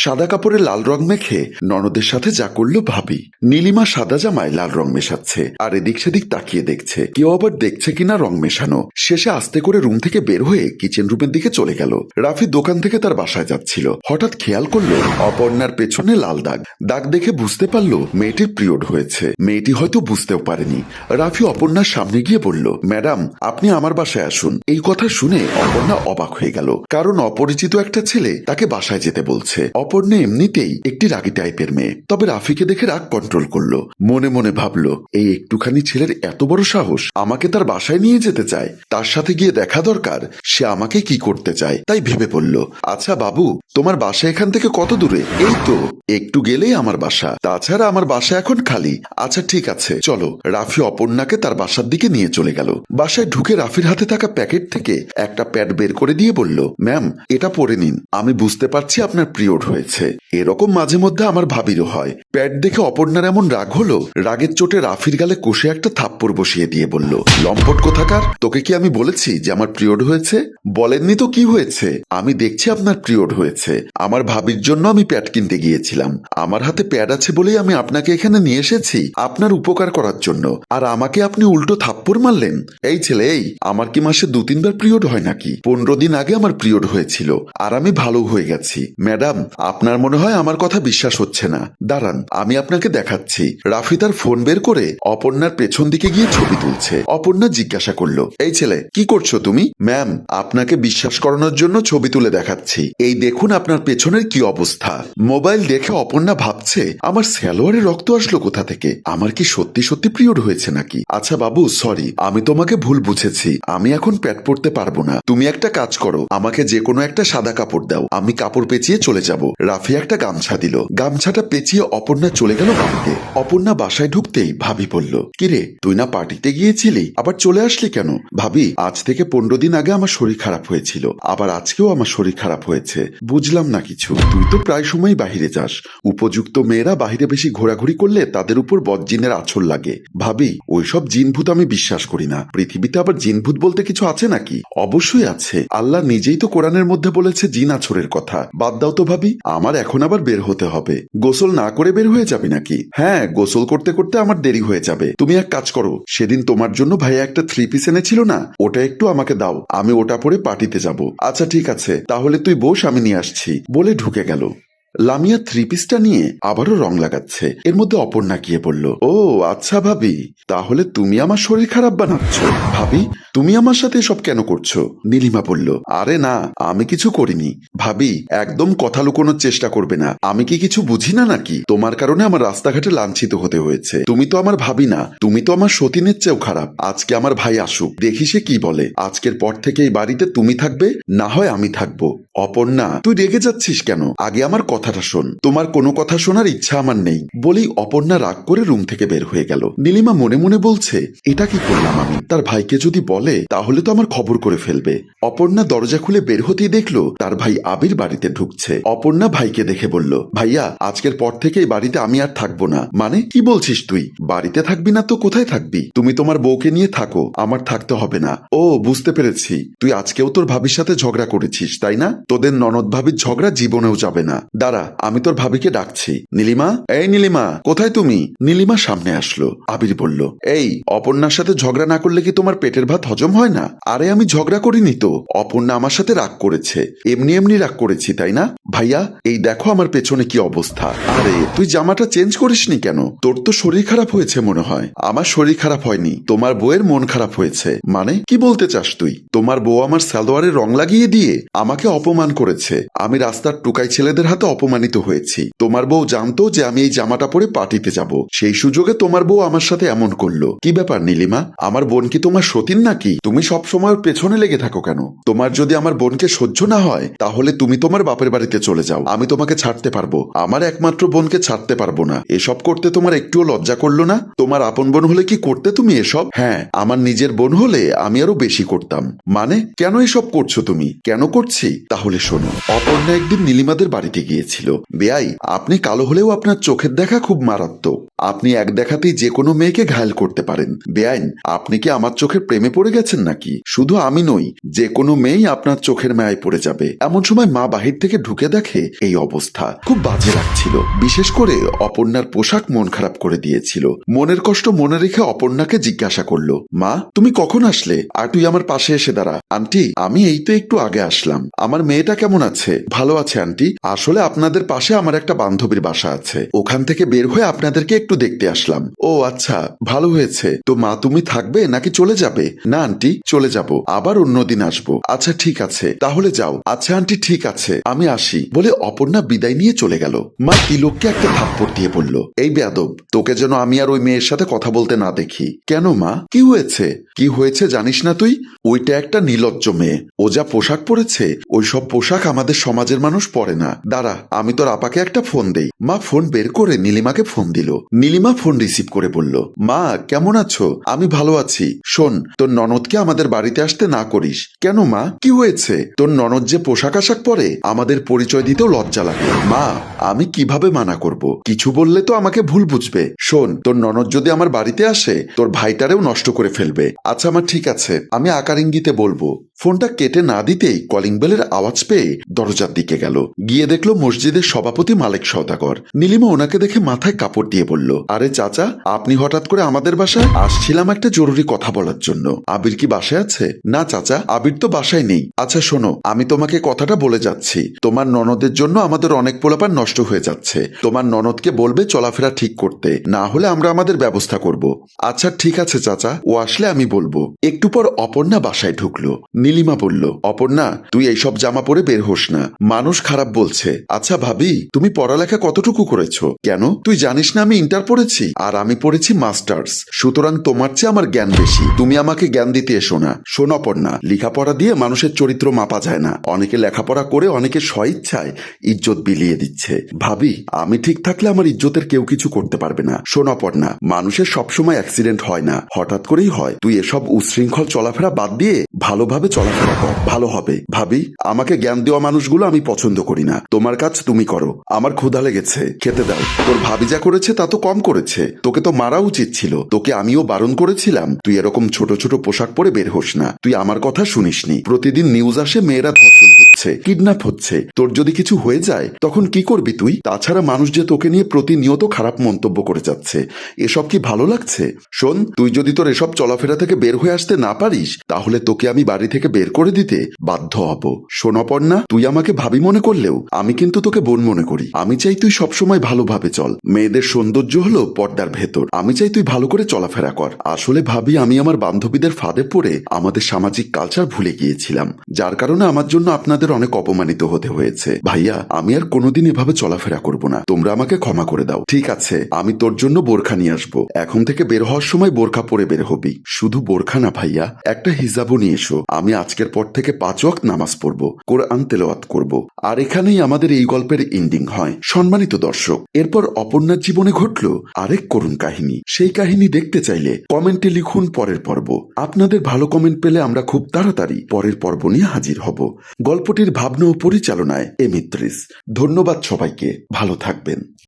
সাদা কাপড়ে লাল রং মেখে ননদের সাথে যা করলো ভাবি। নীলিমা সাদা জামায় লাল রং মেশাচ্ছে আর এদিক সেদিক তাকিয়ে দেখছে কেউ আবার দেখছে কিনা রং মেশানো। শেষে আস্তে করে রুম থেকে বের হয়ে কিচেন রুমের দিকে চলে গেল। রাফি দোকান থেকে তার বাসায় যাচ্ছিল, হঠাৎ খেয়াল করলো অপর্ণার পেছনে লাল দাগ। দাগ দেখে বুঝতে পারলো মেয়েটির পিরিয়ড হয়েছে। মেয়েটি হয়তো বুঝতেও পারেনি। রাফি অপর্ণার সামনে গিয়ে বলল, ম্যাডাম আপনি আমার বাসায় আসুন। এই কথা শুনে অপর্ণা অবাক হয়ে গেল, কারণ অপরিচিত একটা ছেলে তাকে বাসায় যেতে বলছে। অপর্ণা এমনিতেই একটি রাগী টাইপের মেয়ে, তবে রাফিকে দেখে রাগ কন্ট্রোল করলো। মনে মনে ভাবলো, এই একটুখানি ছেলের এত বড় সাহস, আমাকে তার বাসায় নিয়ে যেতে চায়। তার সাথে গিয়ে দেখা দরকার সে আমাকে কি করতে চায়। তাই ভেবে পড়ল, আচ্ছা বাবু তোমার বাসা এখান থেকে কত দূরে? এই তো একটু গেলেই আমার বাসা, তাছাড়া আমার বাসা এখন খালি। আচ্ছা ঠিক আছে চলো। রাফি অপর্ণাকে তার বাসার দিকে নিয়ে চলে গেল। বাসায় ঢুকে রাফির হাতে থাকা প্যাকেট থেকে একটা প্যাড বের করে দিয়ে বলল, ম্যাম এটা পরে নিন। আমি বুঝতে পারছি আপনার পিরিয়ড হয়েছে, এরকম মাঝে মধ্যে আমার ভাবিরও হয়। প্যাড দেখে অপর্ণার এমন রাগ হলো, রাগের চোটে রাফির গালে কষে একটা থাপ্পড় বসিয়ে দিয়ে বলল, লম্পট কোথাকার, তোকে কি আমি বলেছি যে আমার পিরিয়ড হয়েছে? বলেননি তো কি হয়েছে? আমি দেখছি আপনার পিরিয়ড হয়েছে। আমার ভাবির জন্য আমি প্যাড কিনতে গিয়েছিলাম। আমার হাতে প্যাড আছে বলেই আমি আপনাকে এখানে নিয়ে এসেছি আপনার উপকার করার জন্য, আর আমাকে আপনি উল্টো থাপ্পড় মারলেন। এই ছেলে, এই আমার কি মাসে 2-3 বার পিরিয়ড হয় নাকি? 15 দিন আগে আমার পিরিয়ড হয়েছিল আর আমি ভালো হয়ে গেছি। ম্যাডাম আপনার মনে হয় আমার কথা বিশ্বাস হচ্ছে না, দাঁড়ান আমি আপনাকে দেখাচ্ছি। রাফি তার ফোন বের করে অপর্ণার পেছন দিকে গিয়ে ছবি তুলছে। অপর্ণা জিজ্ঞাসা করলো, এই ছেলে কি করছো তুমি? ম্যাম আপনাকে বিশ্বাস করানোর জন্য ছবি তুলে দেখাচ্ছি। এই দেখুন আপনার পেছনের কি অবস্থা। মোবাইল দেখে অপর্ণা ভাবছে, আমার সালোয়ারে রক্ত আসলো কোথা থেকে? আমার কি সত্যি সত্যি পিরিয়ড হয়েছে নাকি? আচ্ছা বাবু সরি, আমি তোমাকে ভুল বুঝেছি। আমি এখন প্যাড পরতে পারবো না। তুমি একটা কাজ করো, আমাকে যে কোনো একটা সাদা কাপড় দাও, আমি কাপড় পেঁচিয়ে চলে যাব। রাফি একটা গামছা দিল। গামছাটা পেঁচিয়ে অপর্ণা চলে গেল বাড়িতে। অপর্ণা বাসায় ঢুকতেই ভাবি বলল, কিরে তুই না পার্টিতে গিয়েছিলি, আবার চলে আসলি কেন? ভাবি আজ থেকে 15 দিন আগে আমার শরীর খারাপ হয়েছিল, আবার আজকেও আমার শরীর খারাপ হয়েছে। বুঝলাম না কিছু। তুই তো প্রায় সময় বাহিরে যাস। উপযুক্ত মেয়েরা বাহিরে বেশি ঘোরাঘুরি করলে তাদের উপর বদজিনের আছর লাগে। ভাবি ওইসব জিনভূত আমি বিশ্বাস করি না। পৃথিবীতে আবার জিনভূত বলতে কিছু আছে নাকি? অবশ্যই আছে। আল্লাহ নিজেই তো কোরআনের মধ্যে বলেছে জিন আছরের কথা। বাদ দাও তো ভাবি, আমার এখন আবার বের হতে হবে। গোসল না করে বের হয়ে যাবে নাকি? হ্যাঁ গোসল করতে করতে আমার দেরি হয়ে যাবে। তুমি এক কাজ করো, সেদিন তোমার জন্য ভাইয়া একটা 3 পিস এনেছিল না, ওটা একটু আমাকে দাও, আমি ওটা পরে পার্টিতে যাব। আচ্ছা ঠিক আছে তাহলে তুই বস, আমি নিয়ে আসছি বলে ঢুকে গেল। লামিয়া 3 পিসটা নিয়ে আবারও রং লাগাচ্ছে। এর মধ্যে অপর্ণা গিয়ে বলল, ও আচ্ছা ভাবি, তাহলে তুমি আমার শরীর খারাপ বানাচ্ছ। ভাবি তুমি আমার সাথে এসব কেন করছো? নীলিমা বলল, আরে না আমি কিছু করিনি। ভাবি একদম কথা লুকোনোর চেষ্টা করবে না। আমি কি কিছু বুঝি না নাকি? তোমার কারণে আমার রাস্তাঘাটে লাঞ্ছিত হতে হয়েছে। তুমি তো আমার ভাবি না, তুমি তো আমার সতীনের চেয়েও খারাপ। আজকে আমার ভাই আসুক, দেখি সে কি বলে। আজকের পর থেকে এই বাড়িতে তুমি থাকবে, না হয় আমি থাকবো। অপর্ণা তুই রেগে যাচ্ছিস কেন? আগে আমার কথাটা শোন। তোমার কোনো কথা শোনার ইচ্ছা আমার নেই বলেই অপর্ণা রাগ করে রুম থেকে বের হয়ে গেল। নীলিমা মনে মনে বলছে, এটা কি করলাম আমি? তার ভাইকে যদি বলে তাহলে তো আমার খবর করে ফেলবে। অপর্ণা দরজা খুলে বের হতেই দেখলো তার ভাই আবির বাড়িতে ঢুকছে। অপর্ণা ভাইকে দেখে বলল, ভাইয়া আজকের পর থেকে এই বাড়িতে আমি আর থাকবো না। মানে কি বলছিস তুই? বাড়িতে থাকবি না তো কোথায় থাকবি? তুমি তোমার বউকে নিয়ে থাকো, আমার থাকতে হবে না। ও বুঝতে পেরেছি, তুই আজকেও তোর ভাবির সাথে ঝগড়া করেছিস তাই না? তোদের ননদ ভাবির ঝগড়া জীবনেও যাবে না। দাঁড়া আমি তোর ভাবিকে ডাকছি। নীলিমা, এই নীলিমা কোথায় তুমি? নীলিমা সামনে আসলো। আবির বলল, এই অপর্ণার সাথে ঝগড়া না করলে কি তোমার পেটের ভাত হজম হয় না? আরে আমি ঝগড়া করিনি তো, অপর্ণা আমার সাথে রাগ করেছে। এমনি এমনি রাগ করেছি তাই না? ভাইয়া এই দেখো আমার পেছনে কি অবস্থা। আরে তুই জামাটা চেঞ্জ করিসনি কেন? তোর তো শরীর খারাপ হয়েছে মনে হয়। আমার শরীর খারাপ হয়নি, তোমার বউয়ের মন খারাপ হয়েছে। মানে কি বলতে চাস তুই? তোমার বউ আমার সালোয়ারে রং লাগিয়ে দিয়ে আমাকে অপমান করেছে। আমি রাস্তার টুকাই ছেলেদের হাতে অপমানিত হয়েছি। তোমার বউ জানতো যে আমি এই জামাটা পরে পার্টিতে যাব, সেই সুযোগে তোমার বউ আমার সাথে এমন করলো। কি ব্যাপার নীলিমা, আমার বোন কি তোমার সতীন নাকি? তুমি সব সময় ওর পেছনে লেগে থাকো কেন? তোমার যদি আমার বোনকে সহ্য না হয় তাহলে তুমি তোমার বাপের বাড়িতে চলে যাও, আমি তোমাকে ছাড়তে পারবো। আমার একমাত্র বোনকে ছাড়তে পারবো না। এসব করতে তোমার একটুও লজ্জা করলো না? তোমার আপন বোন হলে কি করতে তুমি এসব? হ্যাঁ আমার নিজের বোন হলে আমি আরো বেশি করতাম। মানে কেন এসব করছো তুমি? কেন করছি তাহলে শোনো। অপর্ণা একদিন নীলিমাদের বাড়িতে গিয়েছিল। দিয়েছিল। বেয়াই, আপনি কালো হলেও আপনার চোখের দেখা খুব মারাত্মক। আপনি এক দেখাতেই যে কোনো মেয়েকে ঘায়েল করতে পারেন। বেআইন, আপনি কি আমার চোখের প্রেমে পড়ে গেছেন নাকি? শুধু আমি নই, যে কোনো মেয়েই আপনার চোখের মায়ায় পড়ে যাবে। এমন সময় মা বাহির থেকে ঢুকে দেখে এই অবস্থা। খুব বাজে লাগছিল। বিশেষ করে অপর্ণার পোশাক মন খারাপ করে দিয়েছিল। মনের কষ্ট মনে রেখে অপর্ণাকে জিজ্ঞাসা করলো, মা তুমি কখন আসলে? আর তুই আমার পাশে এসে দাঁড়া। আন্টি, আমি এই তো একটু আগে আসলাম। আমার মেয়েটা কেমন আছে? ভালো আছে আন্টি। আসলে আপনাদের পাশে আমার একটা বান্ধবীর বাসা আছে, ওখান থেকে বের হয়ে আপনাদেরকে একটু দেখতে আসলাম। ও আচ্ছা, ভালো হয়েছে। তো মা তুমি থাকবে নাকি চলে যাবে? না আন্টি, চলে যাব, আবার অন্যদিন আসবো। আচ্ছা ঠিক আছে, তাহলে যাও। আচ্ছা আন্টি ঠিক আছে, আমি আসি বলে অপর্ণা বিদায় নিয়ে চলে গেল। মা তিলককে একটা থাপ্পড় দিয়ে বলল, এই বেয়াদব, তোকে যেন আমি আর ওই মেয়ের সাথে কথা বলতে না দেখি। কেন মা, কি হয়েছে? কি হয়েছে জানিস না তুই? ওইটা একটা নির্লজ্জ মেয়ে। ও যা পোশাক পরেছে, ওই সব পোশাক আমাদের সমাজের মানুষ পরে না। দাঁড়া, আমি তোর আপাকে একটা ফোন দেই। মা ফোন বের করে নীলিমাকে ফোন দিল। নীলিমা ফোন রিসিভ করে বলল, মা কেমন আছো? আমি ভালো আছি। শোন, তোর ননদকে আমাদের বাড়িতে আসতে না করিস। কেন মা, কি হয়েছে? তোর ননদ যে পোশাক আশাক পরে, আমাদের পরিচয় দিতেও লজ্জা লাগে। মা, আমি কিভাবে মানা করব? কিছু বললে তো আমাকে ভুল বুঝবে। শোন, তোর ননদ যদি আমার বাড়িতে আসে, তোর ভাইটারেও নষ্ট করে ফেলবে। আচ্ছা আমার ঠিক আছে, আমি আকার ইঙ্গিতে বলবো। ফোনটা কেটে না দিতেই কলিং বেলের আওয়াজ পেয়ে দরজার দিকে গেল। গিয়ে দেখলো মসজিদের সভাপতি মালেক সওদাগর। নীলিমা ওনাকে দেখে মাথায় কাপড় দিয়ে বলল, আরে চাচা, আপনি হঠাৎ করে আমাদের বাসায়? আসছিলাম একটা জরুরি কথা বলার জন্য। আবির কি বাসায় আছে? না চাচা, আবির তো বাসায় নেই। আচ্ছা শোনো, আমি তোমাকে কথাটা বলে যাচ্ছি। তোমার ননদের জন্য আমাদের অনেক পোলাপান নষ্ট হয়ে যাচ্ছে। তোমার ননদকে বলবে চলাফেরা ঠিক করতে, না হলে আমরা আমাদের ব্যবস্থা করব। আচ্ছা ঠিক আছে চাচা, ও আসলে আমি বলবো। একটু পর অপর্ণা বাসায় ঢুকলো। নীলিমা বলল, অপর্ণা তুই এইসব জামা পরে বের হোস না, মানুষ খারাপ বলছে। আচ্ছা ভাবি, তুমি পড়ালেখা কতটুকু করেছো? কেন, তুই জানিস না আমি ইন্টার পড়েছি? আর আমি পড়েছি মাস্টার্স। সুতরাং তোমার চেয়ে আমার জ্ঞান বেশি। তুমি আমাকে জ্ঞান দিতে এসো না। শোন অপর্ণা, লেখাপড়া দিয়ে মানুষের চরিত্র মাপা যায় না। অনেকে লেখাপড়া করে অনেকে স্বইচ্ছায় ইজ্জত বিলিয়ে দিচ্ছে। ভাবি, আমি ঠিক থাকলে আমার ইজ্জতের কেউ কিছু করতে পারবে না। শোন অপর্ণা, মানুষের সবসময় অ্যাক্সিডেন্ট হয় না, হঠাৎ করেই হয়। তুই এসব উচ্ছৃঙ্খল চলাফেরা বাদ দিয়ে ভালোভাবে চলাফেরা কর, ভালো হবে। ভাবি, আমাকে জ্ঞান দেওয়া মানুষগুলো আমি পছন্দ করি না। তোমার কাজ তুমি করো, আমার ক্ষুধা লেগেছে, খেতে দাও। তোর ভাবি যা করেছে তা তো কম করেছে, তোকে তো মারা উচিত ছিল। তোকে আমিও বারণ করেছিলাম তুই এরকম ছোট ছোট পোশাক পরে বের হোস না। তুই আমার কথা শুনিসনি। প্রতিদিন নিউজ আসে মেয়েরা ধর্ষণ হচ্ছে, কিডন্যাপ হচ্ছে। তোর যদি কিছু হয়ে যায় তখন কি করবি তুই? তাছাড়া মানুষ যে তোকে নিয়ে প্রতিনিয়ত খারাপ মন্তব্য করে যাচ্ছে, এসব কি ভালো লাগছে? শোন, তুই যদি তোর এসব চলাফেরা থেকে বের হয়ে আসতে না পারিস, তাহলে তোকে আমি বাড়ি থেকে বের করে দিতে বাধ্য হব। শোন অপর্ণা, তুই আমাকে ভাবি মনে করলেও আমি কিন্তু তোকে বোন মনে করি। আমি চাই তুই সবসময় ভালোভাবে চল। মেয়েদের সৌন্দর্য হলো পর্দার ভেতর। আমি চাই তুই ভালো করে চলাফেরা কর। আসলে ভাবি, আমি আমার বান্ধবীদের ফাঁদে পড়ে আমাদের সামাজিক কালচার ভুলে গিয়েছিলাম, যার কারণে আমার জন্য আপনাদের অনেক অপমানিত হতে হয়েছে। ভাইয়া, আমি আর কোনোদিন এভাবে চলাফেরা করব না। তোমরা আমাকে ক্ষমা করে দাও। ঠিক আছে, আমি তোর জন্য বোরখা নিয়ে আসবো। এখন থেকে বের হওয়ার সময় বোরখা পরে বের হবি। শুধু বোরখা না ভাইয়া, একটা হিজাবও নিয়ে এসো। আমি আজকের পর থেকে 5 ওয়াক্ত নামাজ পড়বো, কোরআন তেলাওয়াত করব। আর এখানেই আমাদের এই গল্পের এন্ডিং হয়। সম্মানিত দর্শক, এরপর অপর্ণার জীবনে ঘটল আরেক করুণ কাহিনী। সেই কাহিনী দেখতে চাইলে কমেন্টে লিখুন পরের পর্ব। আপনাদের ভালো কমেন্ট পেলে আমরা খুব তাড়াতাড়ি পরের পর্ব নিয়ে হাজির হব। গল্পটির ভাবনা ও পরিচালনায় এমিত্রিস। ধন্যবাদ সবাইকে, ভালো থাকবেন।